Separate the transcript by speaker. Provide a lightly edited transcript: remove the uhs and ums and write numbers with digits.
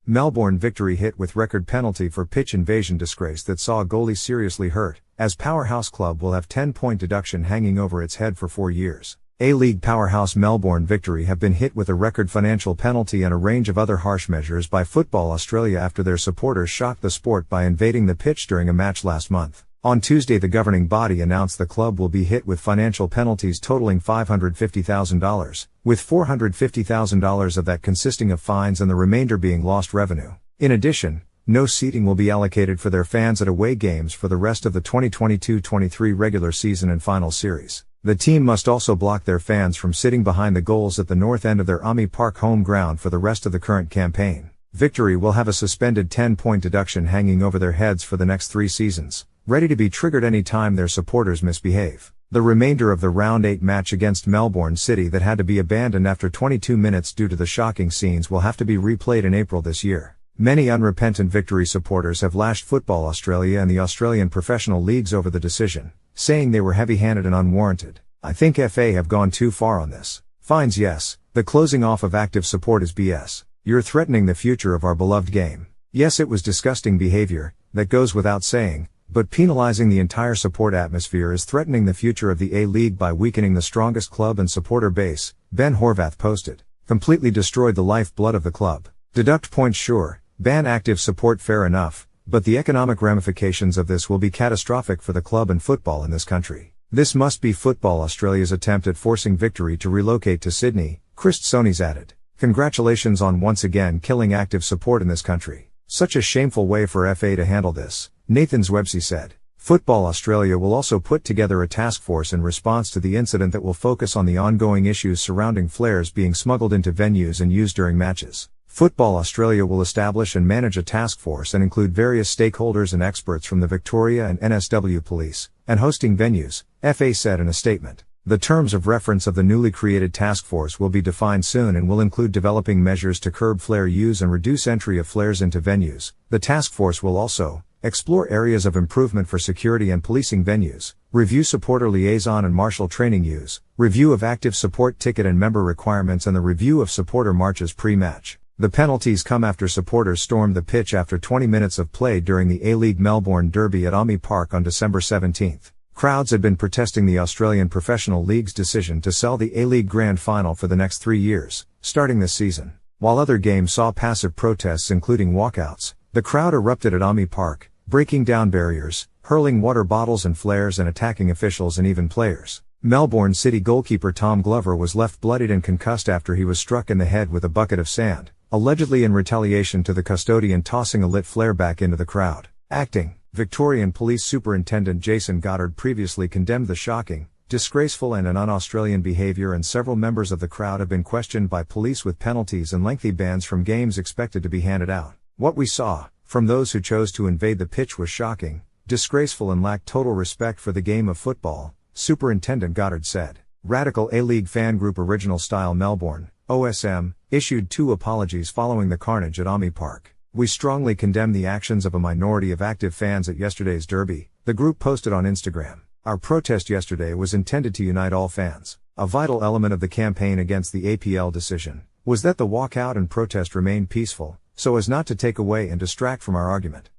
Speaker 1: Melbourne Victory hit with record penalty for pitch invasion disgrace that saw a goalie seriously hurt, as powerhouse club will have 10-point deduction hanging over its head for 4 years. A-League powerhouse Melbourne Victory have been hit with a record financial penalty and a range of other harsh measures by Football Australia after their supporters shocked the sport by invading the pitch during a match last month. On Tuesday, the governing body announced the club will be hit with financial penalties totaling $550,000, with $450,000 of that consisting of fines and the remainder being lost revenue. In addition, no seating will be allocated for their fans at away games for the rest of the 2022-23 regular season and final series. The team must also block their fans from sitting behind the goals at the north end of their Army Park home ground for the rest of the current campaign. Victory will have a suspended 10-point deduction hanging over their heads for the next 3 seasons, ready to be triggered any time their supporters misbehave. The remainder of the Round 8 match against Melbourne City that had to be abandoned after 22 minutes due to the shocking scenes will have to be replayed in April this year. Many unrepentant Victory supporters have lashed Football Australia and the Australian professional leagues over the decision, saying they were heavy-handed and unwarranted. "I think FA have gone too far on this. Fines yes, the closing off of active support is BS. You're threatening the future of our beloved game. Yes, it was disgusting behavior, that goes without saying, but penalizing the entire support atmosphere is threatening the future of the A-League by weakening the strongest club and supporter base," Ben Horvath posted. "Completely destroyed the lifeblood of the club. Deduct points sure, ban active support fair enough, but the economic ramifications of this will be catastrophic for the club and football in this country. This must be Football Australia's attempt at forcing Victory to relocate to Sydney," Christ added. "Congratulations on once again killing active support in this country. Such a shameful way for FA to handle this," Nathan Zwebsey said. Football Australia will also put together a task force in response to the incident that will focus on the ongoing issues surrounding flares being smuggled into venues and used during matches. Football Australia will establish and manage a task force and include various stakeholders and experts from the Victoria and NSW Police and hosting venues, FA said in a statement. The terms of reference of the newly created task force will be defined soon and will include developing measures to curb flare use and reduce entry of flares into venues. The task force will also explore areas of improvement for security and policing venues, review supporter liaison and marshal training use, review of active support ticket and member requirements and the review of supporter marches pre-match. The penalties come after supporters stormed the pitch after 20 minutes of play during the A-League Melbourne Derby at Army Park on December 17. Crowds had been protesting the Australian Professional League's decision to sell the A-League Grand Final for the next 3 years, starting this season. While other games saw passive protests including walkouts, the crowd erupted at Army Park, breaking down barriers, hurling water bottles and flares and attacking officials and even players. Melbourne City goalkeeper Tom Glover was left bloodied and concussed after he was struck in the head with a bucket of sand, allegedly in retaliation to the custodian tossing a lit flare back into the crowd. Acting Victorian Police Superintendent Jason Goddard previously condemned the shocking, disgraceful and un-Australian behaviour, and several members of the crowd have been questioned by police with penalties and lengthy bans from games expected to be handed out. "What we saw from those who chose to invade the pitch was shocking, disgraceful and lacked total respect for the game of football," Superintendent Goddard said. Radical A-League fan group Original Style Melbourne, OSM, issued 2 apologies following the carnage at Army Park. "We strongly condemn the actions of a minority of active fans at yesterday's derby," the group posted on Instagram. "Our protest yesterday was intended to unite all fans. A vital element of the campaign against the APL decision was that the walkout and protest remain peaceful, so as not to take away and distract from our argument.